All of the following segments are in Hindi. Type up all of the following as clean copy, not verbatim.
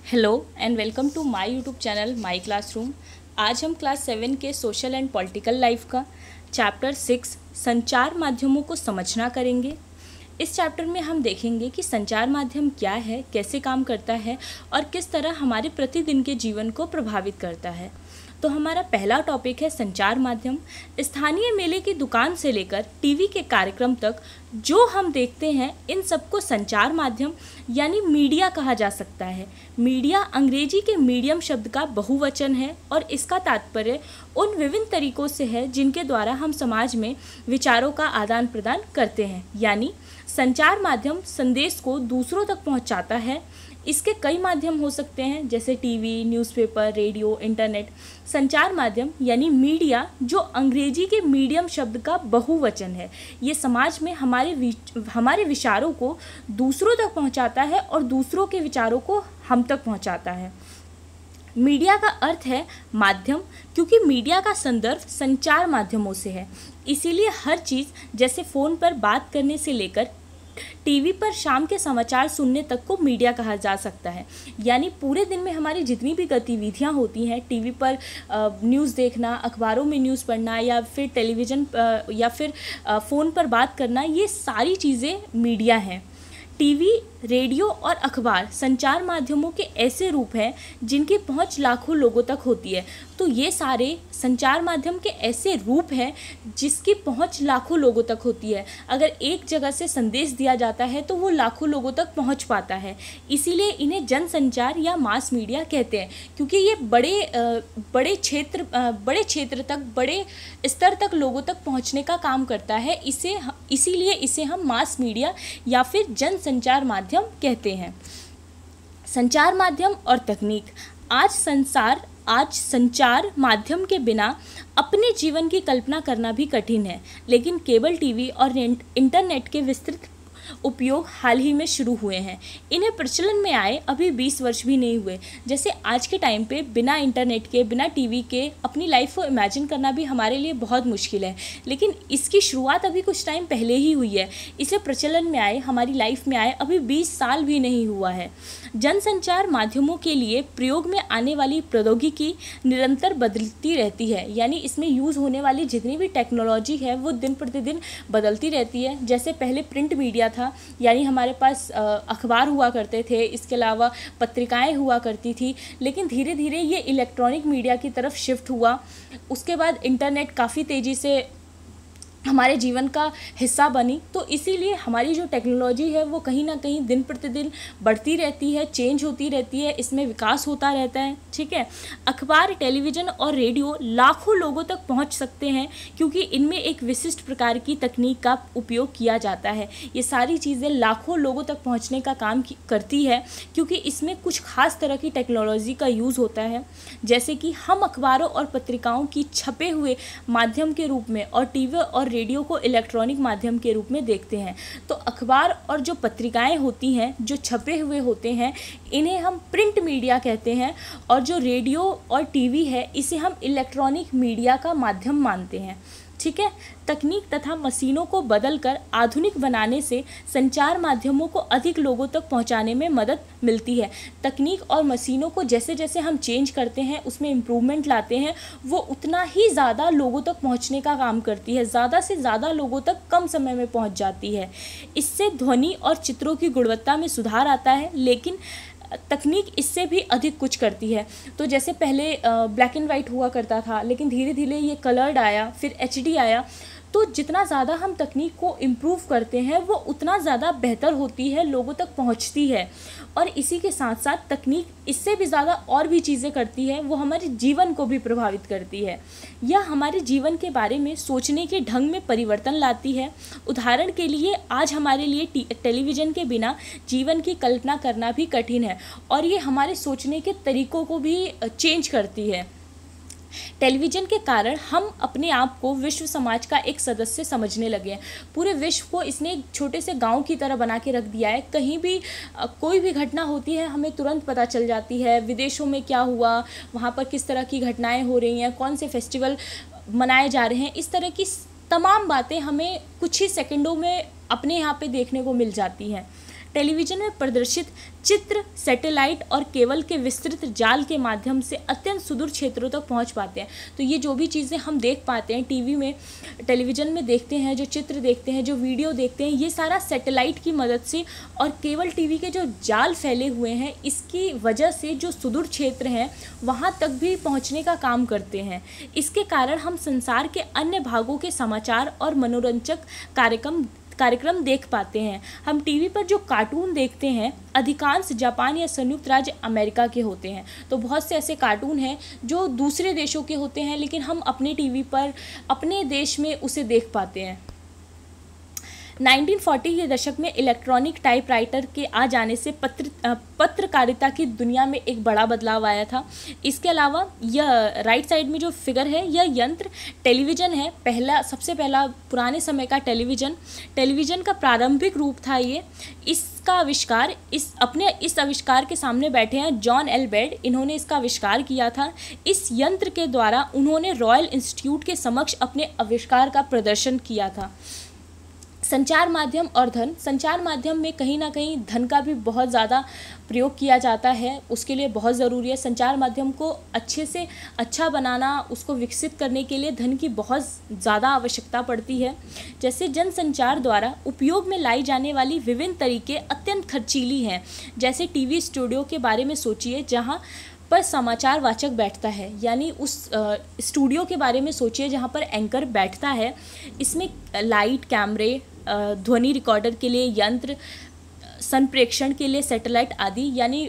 Hello and welcome to my YouTube channel my classroom. आज हम क्लास 7 के सोशल एंड पॉलिटिकल लाइफ का चैप्टर 6 संचार माध्यमों को समझना करेंगे। इस चैप्टर में हम देखेंगे कि संचार माध्यम क्या है, कैसे काम करता है और किस तरह हमारे प्रतिदिन के जीवन को प्रभावित करता है। तो हमारा पहला टॉपिक है संचार माध्यम। स्थानीय मेले की दुकान से लेकर टीवी के कार्यक्रम तक जो हम देखते हैं, इन सबको संचार माध्यम यानी मीडिया कहा जा सकता है। मीडिया अंग्रेजी के मीडियम शब्द का बहुवचन है और इसका तात्पर्य उन विभिन्न तरीकों से है जिनके द्वारा हम समाज में विचारों का आदान प्रदान करते हैं। यानी संचार माध्यम संदेश को दूसरों तक पहुंचाता है। इसके कई माध्यम हो सकते हैं जैसे टीवी, न्यूज़पेपर, रेडियो, इंटरनेट। संचार माध्यम यानी मीडिया जो अंग्रेजी के मीडियम शब्द का बहुवचन है, ये समाज में हमारे विचारों को दूसरों तक पहुंचाता है और दूसरों के विचारों को हम तक पहुंचाता है। मीडिया का अर्थ है माध्यम, क्योंकि मीडिया का संदर्भ संचार माध्यमों से है। इसीलिए हर चीज़ जैसे फ़ोन पर बात करने से लेकर टीवी पर शाम के समाचार सुनने तक को मीडिया कहा जा सकता है। यानी पूरे दिन में हमारी जितनी भी गतिविधियां होती हैं, टीवी पर न्यूज़ देखना, अखबारों में न्यूज़ पढ़ना या फिर टेलीविज़न या फिर फ़ोन पर बात करना, ये सारी चीज़ें मीडिया हैं। टीवी, रेडियो और अखबार संचार माध्यमों के ऐसे रूप हैं जिनकी पहुंच लाखों लोगों तक होती है। तो ये सारे संचार माध्यम के ऐसे रूप हैं जिसकी पहुंच लाखों लोगों तक होती है। अगर एक जगह से संदेश दिया जाता है तो वो लाखों लोगों तक पहुंच पाता है। इसीलिए इन्हें जनसंचार या मास मीडिया कहते हैं, क्योंकि ये बड़े क्षेत्र तक, बड़े स्तर तक लोगों तक पहुंचने का काम करता है। इसीलिए इसे हम मास मीडिया या फिर जनसंचार माध्यम कहते हैं। संचार माध्यम और तकनीक। आज संचार माध्यम के बिना अपने जीवन की कल्पना करना भी कठिन है, लेकिन केबल टीवी और इंटरनेट के विस्तृत उपयोग हाल ही में शुरू हुए हैं। इन्हें प्रचलन में आए अभी 20 वर्ष भी नहीं हुए। जैसे आज के टाइम पे बिना इंटरनेट के, बिना टीवी के अपनी लाइफ को इमेजिन करना भी हमारे लिए बहुत मुश्किल है, लेकिन इसकी शुरुआत अभी कुछ टाइम पहले ही हुई है। इसे प्रचलन में आए, हमारी लाइफ में आए अभी 20 साल भी नहीं हुआ है। जनसंचार माध्यमों के लिए प्रयोग में आने वाली प्रौद्योगिकी निरंतर बदलती रहती है। यानी इसमें यूज़ होने वाली जितनी भी टेक्नोलॉजी है वो दिन प्रतिदिन बदलती रहती है। जैसे पहले प्रिंट मीडिया था, यानी हमारे पास अखबार हुआ करते थे, इसके अलावा पत्रिकाएं हुआ करती थी, लेकिन धीरे धीरे ये इलेक्ट्रॉनिक मीडिया की तरफ शिफ्ट हुआ। उसके बाद इंटरनेट काफ़ी तेज़ी से हमारे जीवन का हिस्सा बनी। तो इसीलिए हमारी जो टेक्नोलॉजी है वो कहीं ना कहीं दिन प्रतिदिन बढ़ती रहती है, चेंज होती रहती है, इसमें विकास होता रहता है। ठीक है। अखबार, टेलीविज़न और रेडियो लाखों लोगों तक पहुंच सकते हैं क्योंकि इनमें एक विशिष्ट प्रकार की तकनीक का उपयोग किया जाता है। ये सारी चीज़ें लाखों लोगों तक पहुँचने का काम करती है क्योंकि इसमें कुछ खास तरह की टेक्नोलॉजी का यूज़ होता है। जैसे कि हम अखबारों और पत्रिकाओं की छपे हुए माध्यम के रूप में और टीवी और रेडियो को इलेक्ट्रॉनिक माध्यम के रूप में देखते हैं। तो अखबार और जो पत्रिकाएं होती हैं, जो छपे हुए होते हैं, इन्हें हम प्रिंट मीडिया कहते हैं। और जो रेडियो और टीवी है, इसे हम इलेक्ट्रॉनिक मीडिया का माध्यम मानते हैं। ठीक है। तकनीक तथा मशीनों को बदलकर आधुनिक बनाने से संचार माध्यमों को अधिक लोगों तक पहुंचाने में मदद मिलती है। तकनीक और मशीनों को जैसे जैसे हम चेंज करते हैं, उसमें इम्प्रूवमेंट लाते हैं, वो उतना ही ज़्यादा लोगों तक पहुंचने का काम करती है, ज़्यादा से ज़्यादा लोगों तक कम समय में पहुंच जाती है। इससे ध्वनि और चित्रों की गुणवत्ता में सुधार आता है, लेकिन तकनीक इससे भी अधिक कुछ करती है। तो जैसे पहले ब्लैक एंड वाइट हुआ करता था, लेकिन धीरे धीरे ये कलर्ड आया, फिर HD आया। तो जितना ज़्यादा हम तकनीक को इम्प्रूव करते हैं वो उतना ज़्यादा बेहतर होती है, लोगों तक पहुंचती है। और इसी के साथ साथ तकनीक इससे भी ज़्यादा और भी चीज़ें करती है, वो हमारे जीवन को भी प्रभावित करती है। यह हमारे जीवन के बारे में सोचने के ढंग में परिवर्तन लाती है। उदाहरण के लिए आज हमारे लिए टेलीविज़न के बिना जीवन की कल्पना करना भी कठिन है और ये हमारे सोचने के तरीक़ों को भी चेंज करती है। टेलीविज़न के कारण हम अपने आप को विश्व समाज का एक सदस्य समझने लगे हैं। पूरे विश्व को इसने एक छोटे से गांव की तरह बना के रख दिया है। कहीं भी कोई भी घटना होती है हमें तुरंत पता चल जाती है। विदेशों में क्या हुआ, वहाँ पर किस तरह की घटनाएं हो रही हैं, कौन से फेस्टिवल मनाए जा रहे हैं, इस तरह की तमाम बातें हमें कुछ ही सेकंडों में अपने यहाँ पे देखने को मिल जाती हैं। टेलीविज़न में प्रदर्शित चित्र सैटेलाइट और केबल के विस्तृत जाल के माध्यम से अत्यंत सुदूर क्षेत्रों तक पहुंच पाते हैं। तो ये जो भी चीज़ें हम देख पाते हैं टीवी में, टेलीविज़न में देखते हैं, जो चित्र देखते हैं, जो वीडियो देखते हैं, ये सारा सैटेलाइट की मदद से और केबल टीवी के जो जाल फैले हुए हैं इसकी वजह से जो सुदूर क्षेत्र हैं वहाँ तक भी पहुँचने का काम करते हैं। इसके कारण हम संसार के अन्य भागों के समाचार और मनोरंजक कार्यक्रम देख पाते हैं। हम टीवी पर जो कार्टून देखते हैं अधिकांश जापान या संयुक्त राज्य अमेरिका के होते हैं। तो बहुत से ऐसे कार्टून हैं जो दूसरे देशों के होते हैं लेकिन हम अपने टीवी पर अपने देश में उसे देख पाते हैं। 1940 के दशक में इलेक्ट्रॉनिक टाइपराइटर के आ जाने से पत्रकारिता की दुनिया में एक बड़ा बदलाव आया था। इसके अलावा यह राइट साइड में जो फिगर है यह यंत्र टेलीविज़न है। सबसे पहला पुराने समय का टेलीविज़न का प्रारंभिक रूप था ये। इसका आविष्कार इस आविष्कार के सामने बैठे हैं जॉन एल बेड। इन्होंने इसका आविष्कार किया था। इस यंत्र के द्वारा उन्होंने रॉयल इंस्टीट्यूट के समक्ष अपने आविष्कार का प्रदर्शन किया था। संचार माध्यम और धन। संचार माध्यम में कहीं ना कहीं धन का भी बहुत ज़्यादा प्रयोग किया जाता है, उसके लिए बहुत ज़रूरी है। संचार माध्यम को अच्छे से अच्छा बनाना, उसको विकसित करने के लिए धन की बहुत ज़्यादा आवश्यकता पड़ती है। जैसे जनसंचार द्वारा उपयोग में लाई जाने वाली विभिन्न तरीके अत्यंत खर्चीली हैं। जैसे टीवी स्टूडियो के बारे में सोचिए जहाँ पर समाचार वाचक बैठता है, यानी उस स्टूडियो के बारे में सोचिए जहाँ पर एंकर बैठता है। इसमें लाइट, कैमरे, ध्वनि रिकॉर्डर के लिए यंत्र, संप्रेषण के लिए सैटेलाइट आदि, यानी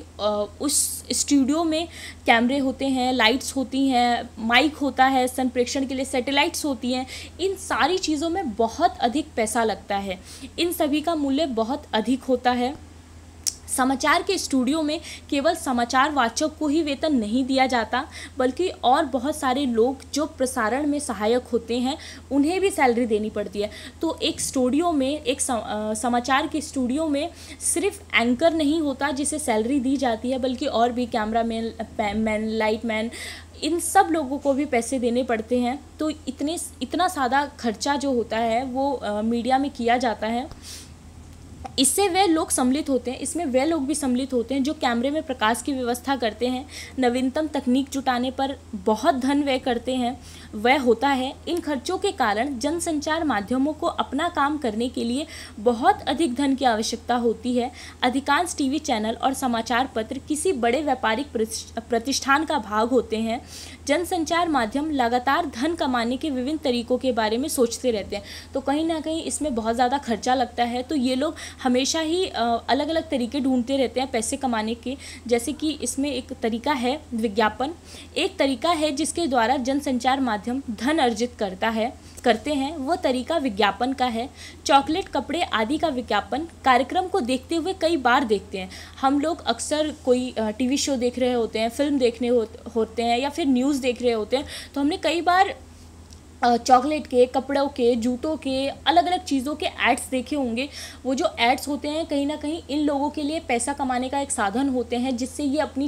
उस स्टूडियो में कैमरे होते हैं, लाइट्स होती हैं, माइक होता है, संप्रेषण के लिए सैटेलाइट्स होती हैं। इन सारी चीज़ों में बहुत अधिक पैसा लगता है, इन सभी का मूल्य बहुत अधिक होता है। समाचार के स्टूडियो में केवल समाचार वाचक को ही वेतन नहीं दिया जाता बल्कि और बहुत सारे लोग जो प्रसारण में सहायक होते हैं उन्हें भी सैलरी देनी पड़ती है। तो एक स्टूडियो में, एक समाचार के स्टूडियो में सिर्फ एंकर नहीं होता जिसे सैलरी दी जाती है, बल्कि और भी कैमरामैन, लाइटमैन, इन सब लोगों को भी पैसे देने पड़ते हैं। तो इतना सादा खर्चा जो होता है वो मीडिया में किया जाता है। इसमें वे लोग भी सम्मिलित होते हैं जो कैमरे में प्रकाश की व्यवस्था करते हैं, नवीनतम तकनीक जुटाने पर बहुत धन व्यय करते हैं, वह होता है। इन खर्चों के कारण जनसंचार माध्यमों को अपना काम करने के लिए बहुत अधिक धन की आवश्यकता होती है। अधिकांश टीवी चैनल और समाचार पत्र किसी बड़े व्यापारिक प्रतिष्ठान का भाग होते हैं। जनसंचार माध्यम लगातार धन कमाने के विभिन्न तरीकों के बारे में सोचते रहते हैं। तो कहीं ना कहीं इसमें बहुत ज़्यादा खर्चा लगता है, तो ये लोग हमेशा ही अलग अलग तरीके ढूंढते रहते हैं पैसे कमाने के। जैसे कि इसमें एक तरीका है विज्ञापन, एक तरीका है जिसके द्वारा जनसंचार माध्यम धन अर्जित करते हैं, वो तरीका विज्ञापन का है। चॉकलेट, कपड़े आदि का विज्ञापन कार्यक्रम को देखते हुए कई बार देखते हैं। हम लोग अक्सर कोई टीवी शो देख रहे होते हैं, फिल्म देखने होते हैं या फिर न्यूज़ देख रहे होते हैं, तो हमने कई बार चॉकलेट के, कपड़ों के, जूतों के, अलग अलग चीज़ों के एड्स देखे होंगे। वो जो एड्स होते हैं कहीं ना कहीं इन लोगों के लिए पैसा कमाने का एक साधन होते हैं, जिससे ये अपनी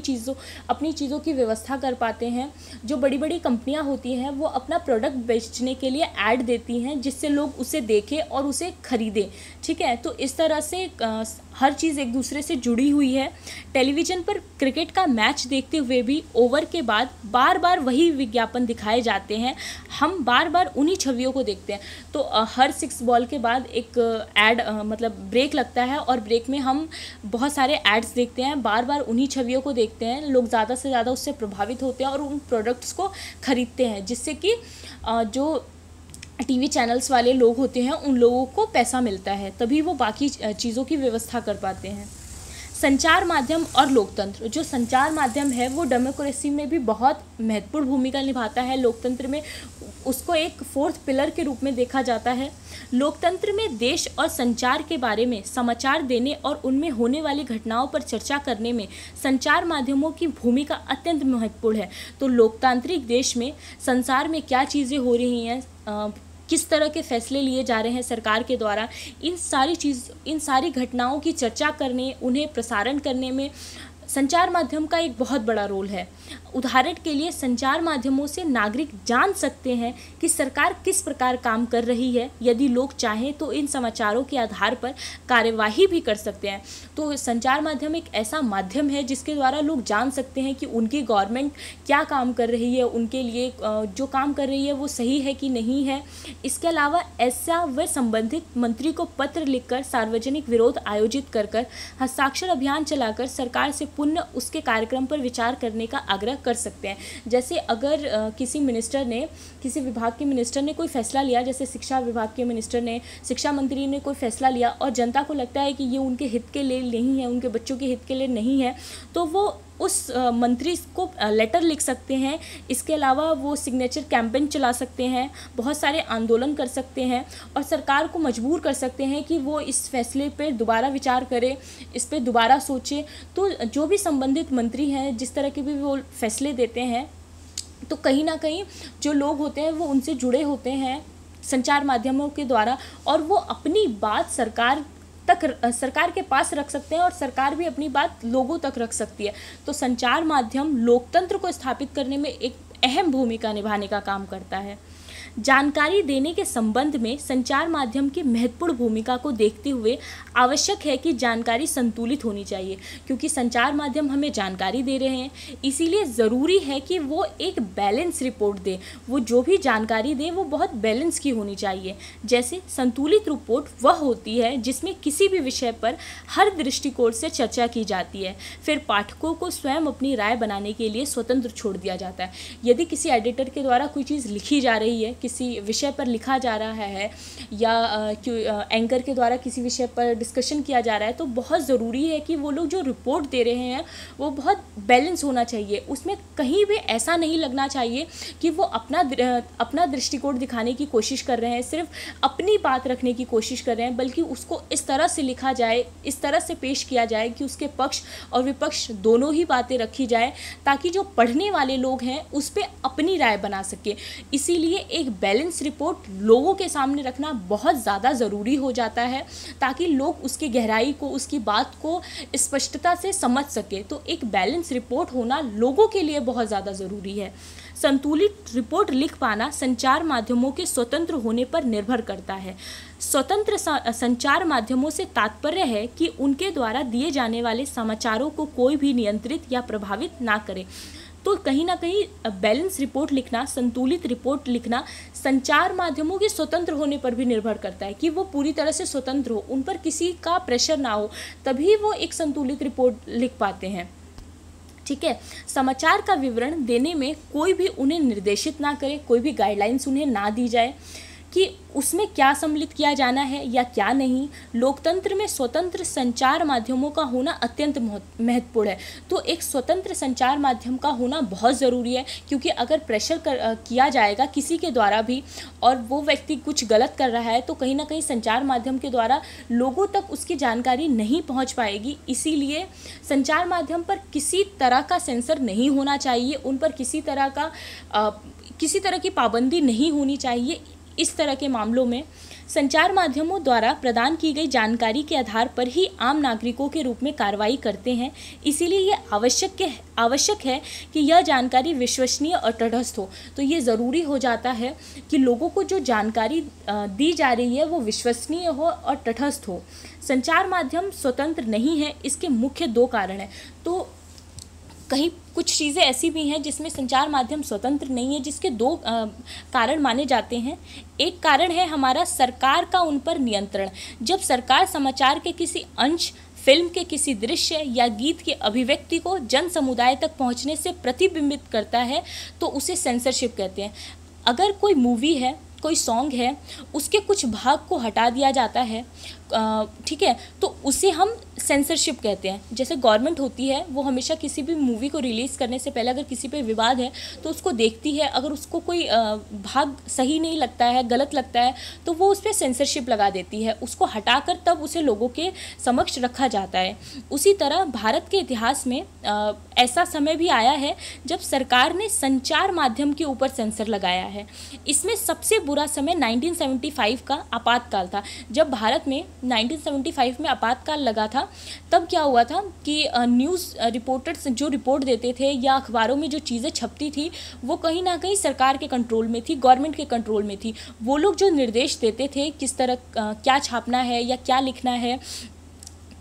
चीज़ों की व्यवस्था कर पाते हैं। जो बड़ी बड़ी कंपनियां होती हैं वो अपना प्रोडक्ट बेचने के लिए ऐड देती हैं जिससे लोग उसे देखें और उसे खरीदें। ठीक है, तो इस तरह से हर चीज़ एक दूसरे से जुड़ी हुई है। टेलीविज़न पर क्रिकेट का मैच देखते हुए भी ओवर के बाद बार बार वही विज्ञापन दिखाए जाते हैं, हम बार बार उन्हीं छवियों को देखते हैं। तो हर 6 बॉल के बाद एक एड मतलब ब्रेक लगता है और ब्रेक में हम बहुत सारे एड्स देखते हैं, बार बार उन्हीं छवियों को देखते हैं। लोग ज़्यादा से ज़्यादा उससे प्रभावित होते हैं और उन प्रोडक्ट्स को खरीदते हैं, जिससे कि जो टीवी चैनल्स वाले लोग होते हैं उन लोगों को पैसा मिलता है, तभी वो बाकी चीज़ों की व्यवस्था कर पाते हैं। संचार माध्यम और लोकतंत्र। जो संचार माध्यम है वो डेमोक्रेसी में भी बहुत महत्वपूर्ण भूमिका निभाता है। लोकतंत्र में उसको एक 4th पिलर के रूप में देखा जाता है। लोकतंत्र में देश और संचार के बारे में समाचार देने और उनमें होने वाली घटनाओं पर चर्चा करने में संचार माध्यमों की भूमिका अत्यंत महत्वपूर्ण है। तो लोकतांत्रिक देश में संसार में क्या चीज़ें हो रही हैं, किस तरह के फैसले लिए जा रहे हैं सरकार के द्वारा, इन सारी घटनाओं की चर्चा करने, उन्हें प्रसारण करने में संचार माध्यम का एक बहुत बड़ा रोल है। उदाहरण के लिए संचार माध्यमों से नागरिक जान सकते हैं कि सरकार किस प्रकार काम कर रही है। यदि लोग चाहें तो इन समाचारों के आधार पर कार्यवाही भी कर सकते हैं। तो संचार माध्यम एक ऐसा माध्यम है जिसके द्वारा लोग जान सकते हैं कि उनकी गवर्नमेंट क्या काम कर रही है, उनके लिए जो काम कर रही है वो सही है कि नहीं है। इसके अलावा ऐसा व संबंधित मंत्री को पत्र लिखकर सार्वजनिक विरोध आयोजित कर हस्ताक्षर अभियान चलाकर सरकार से पुनः उसके कार्यक्रम पर विचार करने का आग्रह कर सकते हैं। जैसे अगर किसी विभाग के मिनिस्टर ने कोई फैसला लिया, जैसे शिक्षा विभाग के मिनिस्टर ने, शिक्षा मंत्री ने कोई फैसला लिया और जनता को लगता है कि ये उनके हित के लिए नहीं है, उनके बच्चों के हित के लिए नहीं है, तो वो उस मंत्री को लेटर लिख सकते हैं। इसके अलावा वो सिग्नेचर कैंपेन चला सकते हैं, बहुत सारे आंदोलन कर सकते हैं और सरकार को मजबूर कर सकते हैं कि वो इस फैसले पर दोबारा विचार करे, इस पर दोबारा सोचे। तो जो भी संबंधित मंत्री हैं, जिस तरह के भी वो फैसले देते हैं, तो कहीं ना कहीं जो लोग होते हैं वो उनसे जुड़े होते हैं संचार माध्यमों के द्वारा, और वो अपनी बात सरकार के पास रख सकते हैं और सरकार भी अपनी बात लोगों तक रख सकती है। तो संचार माध्यम लोकतंत्र को स्थापित करने में एक अहम भूमिका निभाने का काम करता है। जानकारी देने के संबंध में संचार माध्यम की महत्वपूर्ण भूमिका को देखते हुए आवश्यक है कि जानकारी संतुलित होनी चाहिए, क्योंकि संचार माध्यम हमें जानकारी दे रहे हैं, इसीलिए ज़रूरी है कि वो एक बैलेंस रिपोर्ट दे। वो जो भी जानकारी दे वो बहुत बैलेंस की होनी चाहिए। जैसे संतुलित रिपोर्ट वह होती है जिसमें किसी भी विषय पर हर दृष्टिकोण से चर्चा की जाती है, फिर पाठकों को स्वयं अपनी राय बनाने के लिए स्वतंत्र छोड़ दिया जाता है। यदि किसी एडिटर के द्वारा कोई चीज़ लिखी जा रही है, किसी विषय पर लिखा जा रहा है, या एंकर के द्वारा किसी विषय पर डिस्कशन किया जा रहा है, तो बहुत ज़रूरी है कि वो लोग जो रिपोर्ट दे रहे हैं वो बहुत बैलेंस होना चाहिए। उसमें कहीं भी ऐसा नहीं लगना चाहिए कि वो अपना दृष्टिकोण दिखाने की कोशिश कर रहे हैं, सिर्फ अपनी बात रखने की कोशिश कर रहे हैं, बल्कि उसको इस तरह से लिखा जाए, इस तरह से पेश किया जाए कि उसके पक्ष और विपक्ष दोनों ही बातें रखी जाए, ताकि जो पढ़ने वाले लोग हैं उस पर अपनी राय बना सके। इसीलिए एक बैलेंस रिपोर्ट लोगों के सामने रखना बहुत ज़्यादा ज़रूरी हो जाता है, ताकि लोग उसकी गहराई को, उसकी बात को स्पष्टता से समझ सके। तो एक बैलेंस रिपोर्ट होना लोगों के लिए बहुत ज़्यादा ज़रूरी है। संतुलित रिपोर्ट लिख पाना संचार माध्यमों के स्वतंत्र होने पर निर्भर करता है। स्वतंत्र संचार माध्यमों से तात्पर्य है कि उनके द्वारा दिए जाने वाले समाचारों को कोई भी नियंत्रित या प्रभावित ना करे। तो कहीं ना कहीं बैलेंस रिपोर्ट लिखना, संतुलित रिपोर्ट लिखना संचार माध्यमों के स्वतंत्र होने पर भी निर्भर करता है, कि वो पूरी तरह से स्वतंत्र हो, उन पर किसी का प्रेशर ना हो, तभी वो एक संतुलित रिपोर्ट लिख पाते हैं। ठीक है, समाचार का विवरण देने में कोई भी उन्हें निर्देशित ना करे, कोई भी गाइडलाइंस उन्हें ना दी जाए कि उसमें क्या सम्मिलित किया जाना है या क्या नहीं। लोकतंत्र में स्वतंत्र संचार माध्यमों का होना अत्यंत महत्वपूर्ण है। तो एक स्वतंत्र संचार माध्यम का होना बहुत ज़रूरी है, क्योंकि अगर प्रेशर किया जाएगा किसी के द्वारा भी और वो व्यक्ति कुछ गलत कर रहा है, तो कहीं ना कहीं संचार माध्यम के द्वारा लोगों तक उसकी जानकारी नहीं पहुंच पाएगी। इसीलिए संचार माध्यम पर किसी तरह का सेंसर नहीं होना चाहिए, उन पर किसी तरह की पाबंदी नहीं होनी चाहिए। इस तरह के मामलों में संचार माध्यमों द्वारा प्रदान की गई जानकारी के आधार पर ही आम नागरिकों के रूप में कार्रवाई करते हैं। इसीलिए ये आवश्यक है कि यह जानकारी विश्वसनीय और तटस्थ हो। तो ये ज़रूरी हो जाता है कि लोगों को जो जानकारी दी जा रही है वो विश्वसनीय हो और तटस्थ हो। संचार माध्यम स्वतंत्र नहीं है, इसके मुख्य 2 कारण हैं। तो कहीं कुछ चीज़ें ऐसी भी हैं जिसमें संचार माध्यम स्वतंत्र नहीं है, जिसके 2 कारण माने जाते हैं। एक कारण है हमारा सरकार का उन पर नियंत्रण। जब सरकार समाचार के किसी अंश, फिल्म के किसी दृश्य या गीत की अभिव्यक्ति को जन समुदाय तक पहुंचने से प्रतिबिंबित करता है तो उसे सेंसरशिप कहते हैं। अगर कोई मूवी है, कोई सॉन्ग है, उसके कुछ भाग को हटा दिया जाता है, ठीक है, तो उसे हम सेंसरशिप कहते हैं। जैसे गवर्नमेंट होती है, वो हमेशा किसी भी मूवी को रिलीज़ करने से पहले अगर किसी पे विवाद है तो उसको देखती है। अगर उसको कोई भाग सही नहीं लगता है, गलत लगता है, तो वो उस पर सेंसरशिप लगा देती है, उसको हटाकर तब उसे लोगों के समक्ष रखा जाता है। उसी तरह भारत के इतिहास में ऐसा समय भी आया है जब सरकार ने संचार माध्यम के ऊपर सेंसर लगाया है। इसमें सबसे बुरा समय 1975 का आपातकाल था, जब भारत में 1975 में आपातकाल लगा था, तब क्या हुआ था कि न्यूज़ रिपोर्टर्स जो रिपोर्ट देते थे या अखबारों में जो चीज़ें छपती थी वो कहीं ना कहीं सरकार के कंट्रोल में थी, गवर्नमेंट के कंट्रोल में थी। वो लोग जो निर्देश देते थे किस तरह क्या छापना है या क्या लिखना है,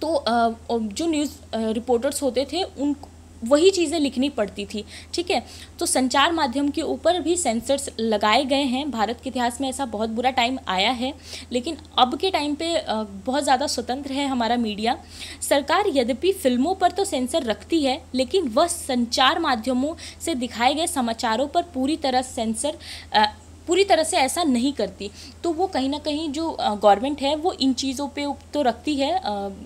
तो जो न्यूज़ रिपोर्टर्स होते थे उन वही चीज़ें लिखनी पड़ती थी। ठीक है, तो संचार माध्यम के ऊपर भी सेंसर्स लगाए गए हैं। भारत के इतिहास में ऐसा बहुत बुरा टाइम आया है, लेकिन अब के टाइम पे बहुत ज़्यादा स्वतंत्र है हमारा मीडिया। सरकार यद्यपि फिल्मों पर तो सेंसर रखती है, लेकिन वह संचार माध्यमों से दिखाए गए समाचारों पर पूरी तरह से ऐसा नहीं करती। तो वो कहीं ना कहीं जो गवर्नमेंट है वो इन चीज़ों पे तो रखती है,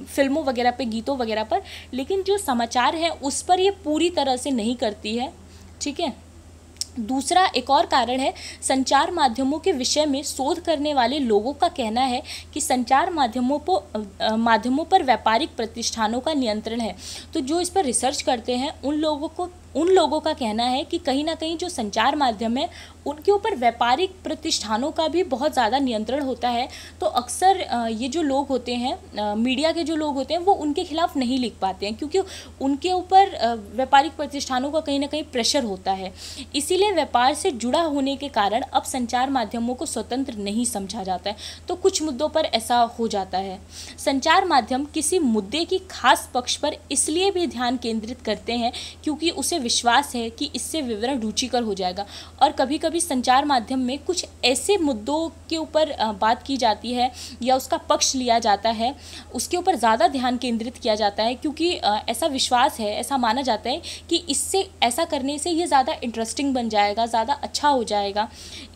फिल्मों वगैरह पे, गीतों वगैरह पर, लेकिन जो समाचार है उस पर ये पूरी तरह से नहीं करती है। ठीक है, दूसरा एक और कारण है, संचार माध्यमों के विषय में शोध करने वाले लोगों का कहना है कि संचार माध्यमों पर व्यापारिक प्रतिष्ठानों का नियंत्रण है। तो जो इस पर रिसर्च करते हैं उन लोगों का कहना है कि कहीं ना कहीं जो संचार माध्यम है उनके ऊपर व्यापारिक प्रतिष्ठानों का भी बहुत ज़्यादा नियंत्रण होता है। तो अक्सर ये जो लोग होते हैं, मीडिया के जो लोग होते हैं, वो उनके खिलाफ नहीं लिख पाते हैं, क्योंकि उनके ऊपर व्यापारिक प्रतिष्ठानों का कहीं ना कहीं प्रेशर होता है। इसीलिए व्यापार से जुड़ा होने के कारण अब संचार माध्यमों को स्वतंत्र नहीं समझा जाता है। तो कुछ मुद्दों पर ऐसा हो जाता है। संचार माध्यम किसी मुद्दे की खास पक्ष पर इसलिए भी ध्यान केंद्रित करते हैं क्योंकि उसे विश्वास है कि इससे विवरण रुचिकर हो जाएगा। और कभी कभी संचार माध्यम में कुछ ऐसे मुद्दों के ऊपर बात की जाती है या उसका पक्ष लिया जाता है, उसके ऊपर ज़्यादा ध्यान केंद्रित किया जाता है, क्योंकि ऐसा विश्वास है, ऐसा माना जाता है कि इससे ऐसा करने से ये ज़्यादा इंटरेस्टिंग बन जाएगा, ज़्यादा अच्छा हो जाएगा।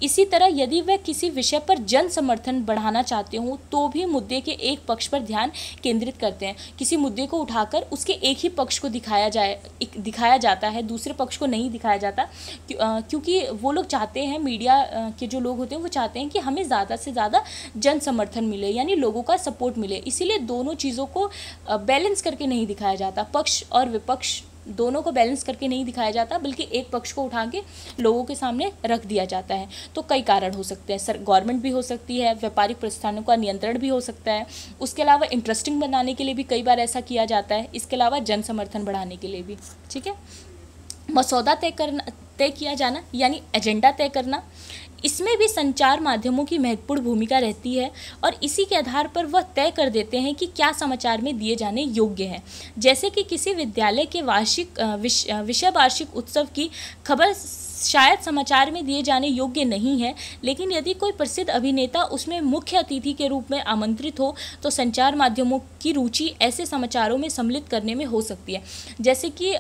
इसी तरह यदि वह किसी विषय पर जन समर्थन बढ़ाना चाहते हो तो भी मुद्दे के एक पक्ष पर ध्यान केंद्रित करते हैं। किसी मुद्दे को उठाकर उसके एक ही पक्ष को दिखाया जाता है, दूसरे पक्ष को नहीं दिखाया जाता, क्योंकि वो लोग चाहते हैं, मीडिया के जो लोग होते हैं वो चाहते हैं कि हमें ज़्यादा से ज़्यादा जन समर्थन मिले, यानी लोगों का सपोर्ट मिले। इसीलिए दोनों चीज़ों को बैलेंस करके नहीं दिखाया जाता, पक्ष और विपक्ष दोनों को बैलेंस करके नहीं दिखाया जाता, बल्कि एक पक्ष को उठा के लोगों के सामने रख दिया जाता है। तो कई कारण हो सकते हैं, गवर्नमेंट भी हो सकती है, व्यापारिक प्रतिष्ठानों का नियंत्रण भी हो सकता है, उसके अलावा इंटरेस्टिंग बनाने के लिए भी कई बार ऐसा किया जाता है, इसके अलावा जन समर्थन बढ़ाने के लिए भी। ठीक है, मसौदा तय किया जाना यानी एजेंडा तय करना, इसमें भी संचार माध्यमों की महत्वपूर्ण भूमिका रहती है और इसी के आधार पर वह तय कर देते हैं कि क्या समाचार में दिए जाने योग्य है। जैसे कि किसी विद्यालय के विषय वार्षिक उत्सव की खबर शायद समाचार में दिए जाने योग्य नहीं है, लेकिन यदि कोई प्रसिद्ध अभिनेता उसमें मुख्य अतिथि के रूप में आमंत्रित हो तो संचार माध्यमों की रुचि ऐसे समाचारों में सम्मिलित करने में हो सकती है। जैसे कि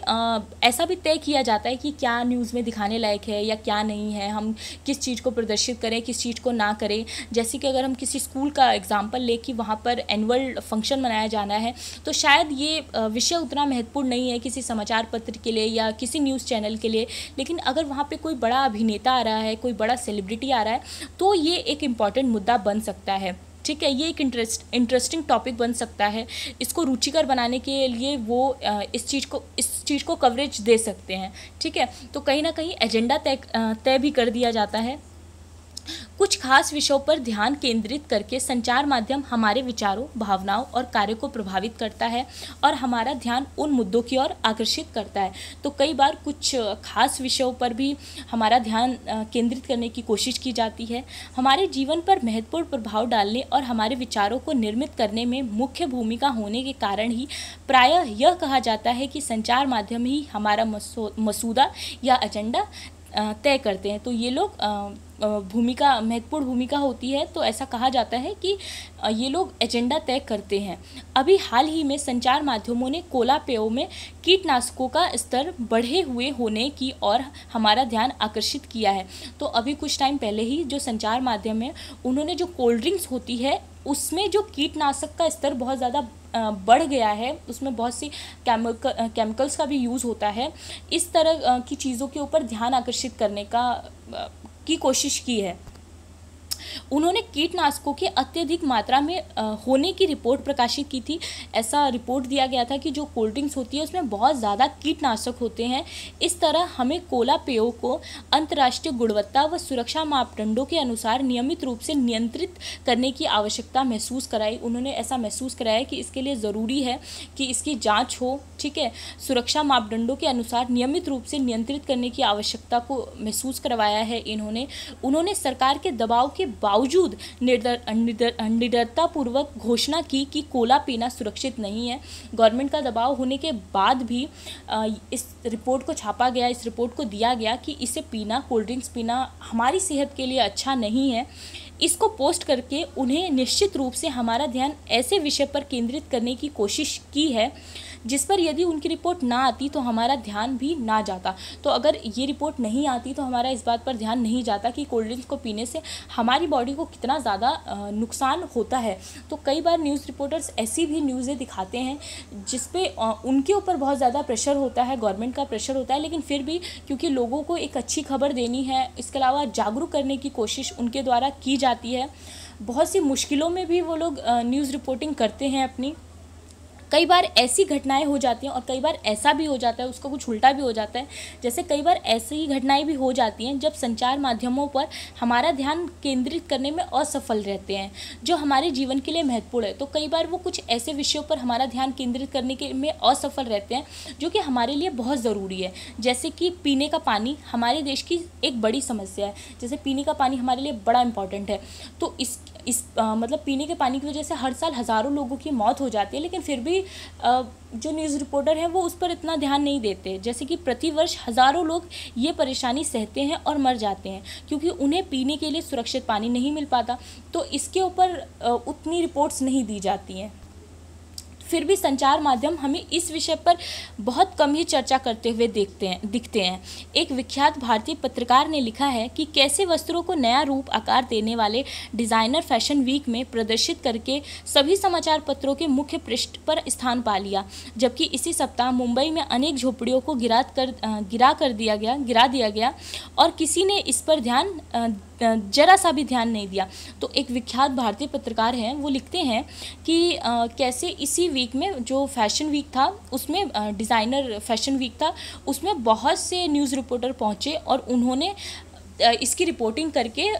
ऐसा भी तय किया जाता है कि क्या न्यूज़ में दिखाने लायक है या क्या नहीं है, हम किस चीज़ को प्रदर्शित करें, किस चीज़ को ना करें। जैसे कि अगर हम किसी स्कूल का एग्जाम्पल ले कि वहाँ पर एनुअल फंक्शन मनाया जाना है, तो शायद ये विषय उतना महत्वपूर्ण नहीं है किसी समाचार पत्र के लिए या किसी न्यूज़ चैनल के लिए, लेकिन अगर वहाँ पे कोई बड़ा अभिनेता आ रहा है, कोई बड़ा सेलिब्रिटी आ रहा है, तो ये एक इम्पॉर्टेंट मुद्दा बन सकता है। ठीक है, ये एक इंटरेस्टिंग टॉपिक बन सकता है। इसको रुचिकर बनाने के लिए वो इस चीज़ को कवरेज दे सकते हैं। ठीक है, तो कहीं ना कहीं एजेंडा तय भी कर दिया जाता है। कुछ खास विषयों पर ध्यान केंद्रित करके संचार माध्यम हमारे विचारों, भावनाओं और कार्य को प्रभावित करता है और हमारा ध्यान उन मुद्दों की ओर आकर्षित करता है। तो कई बार कुछ खास विषयों पर भी हमारा ध्यान केंद्रित करने की कोशिश की जाती है। हमारे जीवन पर महत्वपूर्ण प्रभाव डालने और हमारे विचारों को निर्मित करने में मुख्य भूमिका होने के कारण ही प्रायः यह कहा जाता है कि संचार माध्यम ही हमारा मसूदा या एजेंडा तय करते हैं। तो ये लोग महत्वपूर्ण भूमिका होती है, तो ऐसा कहा जाता है कि ये लोग एजेंडा तय करते हैं। अभी हाल ही में संचार माध्यमों ने कोला पेयों में कीटनाशकों का स्तर बढ़े हुए होने की ओर हमारा ध्यान आकर्षित किया है। तो अभी कुछ टाइम पहले ही जो संचार माध्यम है उन्होंने जो कोल्ड ड्रिंक्स होती है उसमें जो कीटनाशक का स्तर बहुत ज़्यादा बढ़ गया है, उसमें बहुत सी केमिकल्स का भी यूज़ होता है, इस तरह की चीज़ों के ऊपर ध्यान आकर्षित करने की कोशिश की है। उन्होंने कीटनाशकों के अत्यधिक मात्रा में होने की रिपोर्ट प्रकाशित की थी। ऐसा रिपोर्ट दिया गया था कि जो कोल्ड ड्रिंक्स होती है उसमें बहुत ज़्यादा कीटनाशक होते हैं। इस तरह हमें कोला पेयों को अंतर्राष्ट्रीय गुणवत्ता व सुरक्षा मापदंडों के अनुसार नियमित रूप से नियंत्रित करने की आवश्यकता महसूस कराई। उन्होंने ऐसा महसूस कराया कि इसके लिए ज़रूरी है कि इसकी जांच हो, ठीक है। सुरक्षा मापदंडों के अनुसार नियमित रूप से नियंत्रित करने की आवश्यकता को महसूस करवाया है उन्होंने सरकार के दबाव के बावजूद निडरतापूर्वक घोषणा की कि कोला पीना सुरक्षित नहीं है। गवर्नमेंट का दबाव होने के बाद भी इस रिपोर्ट को छापा गया, इस रिपोर्ट को दिया गया कि इसे पीना, कोल्ड ड्रिंक्स पीना हमारी सेहत के लिए अच्छा नहीं है। इसको पोस्ट करके उन्हें निश्चित रूप से हमारा ध्यान ऐसे विषय पर केंद्रित करने की कोशिश की है जिस पर यदि उनकी रिपोर्ट ना आती तो हमारा ध्यान भी ना जाता। तो अगर ये रिपोर्ट नहीं आती तो हमारा इस बात पर ध्यान नहीं जाता कि कोल्ड ड्रिंक्स को पीने से हमारी बॉडी को कितना ज़्यादा नुकसान होता है। तो कई बार न्यूज़ रिपोर्टर्स ऐसी भी न्यूज़ें दिखाते हैं जिस पे उनके ऊपर बहुत ज़्यादा प्रेशर होता है, गवर्नमेंट का प्रेशर होता है, लेकिन फिर भी क्योंकि लोगों को एक अच्छी खबर देनी है, इसके अलावा जागरूक करने की कोशिश उनके द्वारा की जाती है। बहुत सी मुश्किलों में भी वो लोग न्यूज़ रिपोर्टिंग करते हैं अपनी। कई बार ऐसी घटनाएं हो जाती हैं और कई बार ऐसा भी हो जाता है, उसका कुछ उल्टा भी हो जाता है। जैसे कई बार ऐसी घटनाएं भी हो जाती हैं जब संचार माध्यमों पर हमारा ध्यान केंद्रित करने में असफल रहते हैं जो हमारे जीवन के लिए महत्वपूर्ण है। तो कई बार वो कुछ ऐसे विषयों पर हमारा ध्यान केंद्रित करने के में असफल रहते हैं जो कि हमारे लिए बहुत ज़रूरी है। जैसे कि पीने का पानी हमारे देश की एक बड़ी समस्या है। जैसे पीने का पानी हमारे लिए बड़ा इंपॉर्टेंट है। तो मतलब पीने के पानी की वजह से हर साल हज़ारों लोगों की मौत हो जाती है, लेकिन फिर भी जो न्यूज़ रिपोर्टर हैं वो उस पर इतना ध्यान नहीं देते। जैसे कि प्रतिवर्ष हज़ारों लोग ये परेशानी सहते हैं और मर जाते हैं क्योंकि उन्हें पीने के लिए सुरक्षित पानी नहीं मिल पाता। तो इसके ऊपर उतनी रिपोर्ट्स नहीं दी जाती हैं। फिर भी संचार माध्यम हमें इस विषय पर बहुत कम ही चर्चा करते हुए दिखते हैं। एक विख्यात भारतीय पत्रकार ने लिखा है कि कैसे वस्त्रों को नया रूप आकार देने वाले डिज़ाइनर फैशन वीक में प्रदर्शित करके सभी समाचार पत्रों के मुख्य पृष्ठ पर स्थान पा लिया, जबकि इसी सप्ताह मुंबई में अनेक झोपड़ियों को गिरा दिया गया और किसी ने इस पर जरा सा भी ध्यान नहीं दिया। तो एक विख्यात भारतीय पत्रकार हैं, वो लिखते हैं कि कैसे इसी वीक में जो फैशन वीक था उसमें डिज़ाइनर फैशन वीक था, उसमें बहुत से न्यूज़ रिपोर्टर पहुँचे और उन्होंने इसकी रिपोर्टिंग करके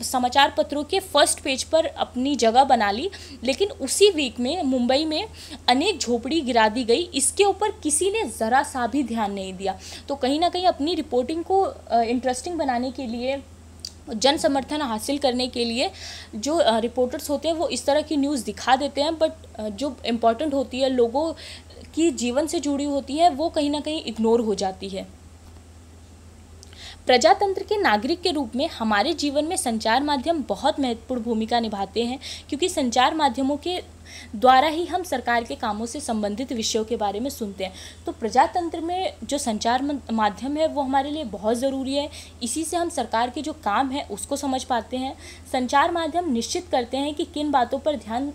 समाचार पत्रों के फर्स्ट पेज पर अपनी जगह बना ली। लेकिन उसी वीक में मुंबई में अनेक झोपड़ी गिरा दी गई, इसके ऊपर किसी ने ज़रा सा भी ध्यान नहीं दिया। तो कहीं ना कहीं अपनी रिपोर्टिंग को इंटरेस्टिंग बनाने के लिए, जन समर्थन हासिल करने के लिए जो रिपोर्टर्स होते हैं वो इस तरह की न्यूज़ दिखा देते हैं, बट जो इम्पोर्टेंट होती है, लोगों की जीवन से जुड़ी होती है, वो कहीं ना कहीं इग्नोर हो जाती है। प्रजातंत्र के नागरिक के रूप में हमारे जीवन में संचार माध्यम बहुत महत्वपूर्ण भूमिका निभाते हैं क्योंकि संचार माध्यमों के द्वारा ही हम सरकार के कामों से संबंधित विषयों के बारे में सुनते हैं। तो प्रजातंत्र में जो संचार माध्यम है वो हमारे लिए बहुत ज़रूरी है। इसी से हम सरकार के जो काम है उसको समझ पाते हैं। संचार माध्यम निश्चित करते हैं कि किन बातों पर ध्यान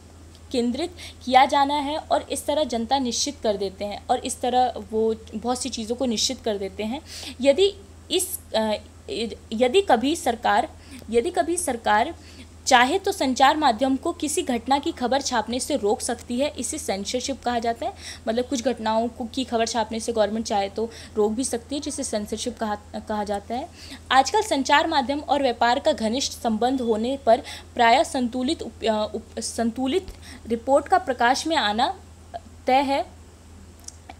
केंद्रित किया जाना है और इस तरह जनता निश्चित कर देते हैं और इस तरह वो बहुत सी चीज़ों को निश्चित कर देते हैं। यदि कभी सरकार चाहे तो संचार माध्यम को किसी घटना की खबर छापने से रोक सकती है। इसे सेंसरशिप कहा जाता है। मतलब कुछ घटनाओं की खबर छापने से गवर्नमेंट चाहे तो रोक भी सकती है, जिसे सेंसरशिप कहा जाता है। आजकल संचार माध्यम और व्यापार का घनिष्ठ संबंध होने पर प्रायः संतुलित रिपोर्ट का प्रकाश में आना तय है।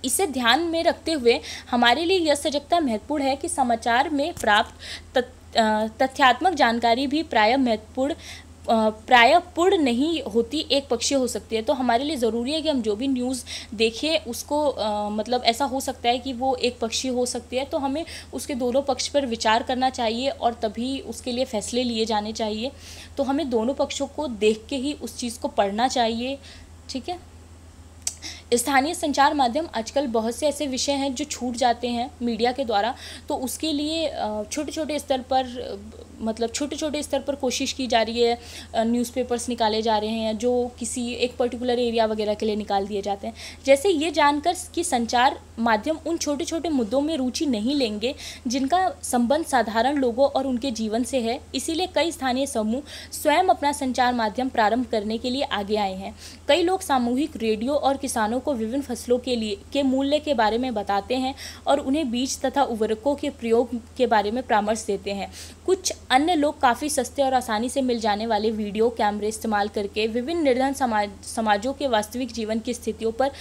इसे ध्यान में रखते हुए हमारे लिए यह सजगता महत्वपूर्ण है कि समाचार में प्राप्त तथ्यात्मक जानकारी भी प्रायः पूर्ण नहीं होती, एक पक्षीय हो सकती है। तो हमारे लिए ज़रूरी है कि हम जो भी न्यूज़ देखें उसको मतलब ऐसा हो सकता है कि वो एक पक्षीय हो सकती है, तो हमें उसके दोनों पक्ष पर विचार करना चाहिए और तभी उसके लिए फैसले लिए जाने चाहिए। तो हमें दोनों पक्षों को देख के ही उस चीज़ को पढ़ना चाहिए, ठीक है। स्थानीय संचार माध्यम आजकल बहुत से ऐसे विषय हैं जो छूट जाते हैं मीडिया के द्वारा, तो उसके लिए छोटे छोटे स्तर पर कोशिश की जा रही है। न्यूज़पेपर्स निकाले जा रहे हैं जो किसी एक पर्टिकुलर एरिया वगैरह के लिए निकाल दिए जाते हैं। जैसे ये जानकर कि संचार माध्यम उन छोटे छोटे मुद्दों में रुचि नहीं लेंगे जिनका संबंध साधारण लोगों और उनके जीवन से है। इसीलिए कई स्थानीय समूह स्वयं अपना संचार माध्यम प्रारंभ करने के लिए आगे आए हैं। कई लोग सामूहिक रेडियो और किसानों को विभिन्न फसलों के मूल्य के बारे में बताते हैं और उन्हें बीज तथा उर्वरकों के प्रयोग के बारे में परामर्श देते हैं। कुछ अन्य लोग काफ़ी सस्ते और आसानी से मिल जाने वाले वीडियो कैमरे इस्तेमाल करके विभिन्न निर्धन समाजों के वास्तविक जीवन की स्थितियों पर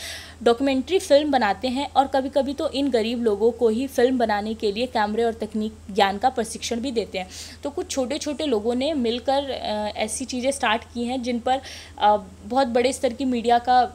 डॉक्यूमेंट्री फिल्म बनाते हैं और कभी कभी तो इन गरीब लोगों को ही फिल्म बनाने के लिए कैमरे और तकनीक ज्ञान का प्रशिक्षण भी देते हैं। तो कुछ छोटे छोटे लोगों ने मिलकर ऐसी चीज़ें स्टार्ट की हैं जिन पर बहुत बड़े स्तर की मीडिया का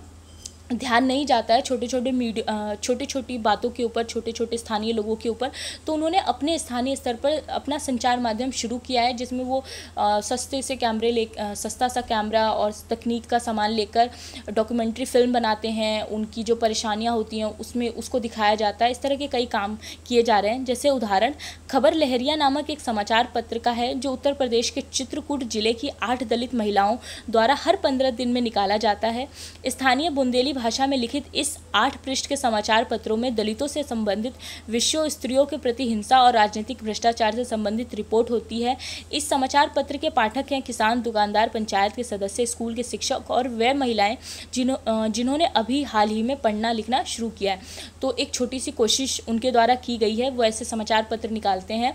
ध्यान नहीं जाता है, छोटी छोटी बातों के ऊपर, छोटे छोटे स्थानीय लोगों के ऊपर। तो उन्होंने अपने स्थानीय स्तर पर अपना संचार माध्यम शुरू किया है जिसमें वो सस्ता सा कैमरा और तकनीक का सामान लेकर डॉक्यूमेंट्री फिल्म बनाते हैं। उनकी जो परेशानियां होती हैं उसमें उसको दिखाया जाता है। इस तरह के कई काम किए जा रहे हैं। जैसे उदाहरण खबर लहरिया नामक एक समाचार पत्र का है जो उत्तर प्रदेश के चित्रकूट जिले की 8 दलित महिलाओं द्वारा हर 15 दिन में निकाला जाता है। स्थानीय बुंदेली भाषा में लिखित इस 8 पृष्ठ के समाचार पत्रों में दलितों से संबंधित विषयों, स्त्रियों के प्रति हिंसा और राजनीतिक भ्रष्टाचार से संबंधित रिपोर्ट होती है। इस समाचार पत्र के पाठक हैं किसान, दुकानदार, पंचायत के सदस्य, स्कूल के शिक्षक और वे महिलाएं जिन्होंने अभी हाल ही में पढ़ना लिखना शुरू किया है। तो एक छोटी सी कोशिश उनके द्वारा की गई है। वो ऐसे समाचार पत्र निकालते हैं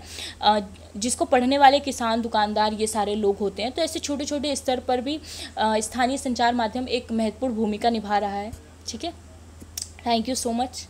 जिसको पढ़ने वाले किसान, दुकानदार ये सारे लोग होते हैं। तो ऐसे छोटे छोटे स्तर पर भी स्थानीय संचार माध्यम एक महत्वपूर्ण भूमिका निभा रहा है। ठीक है, थैंक यू सो मच।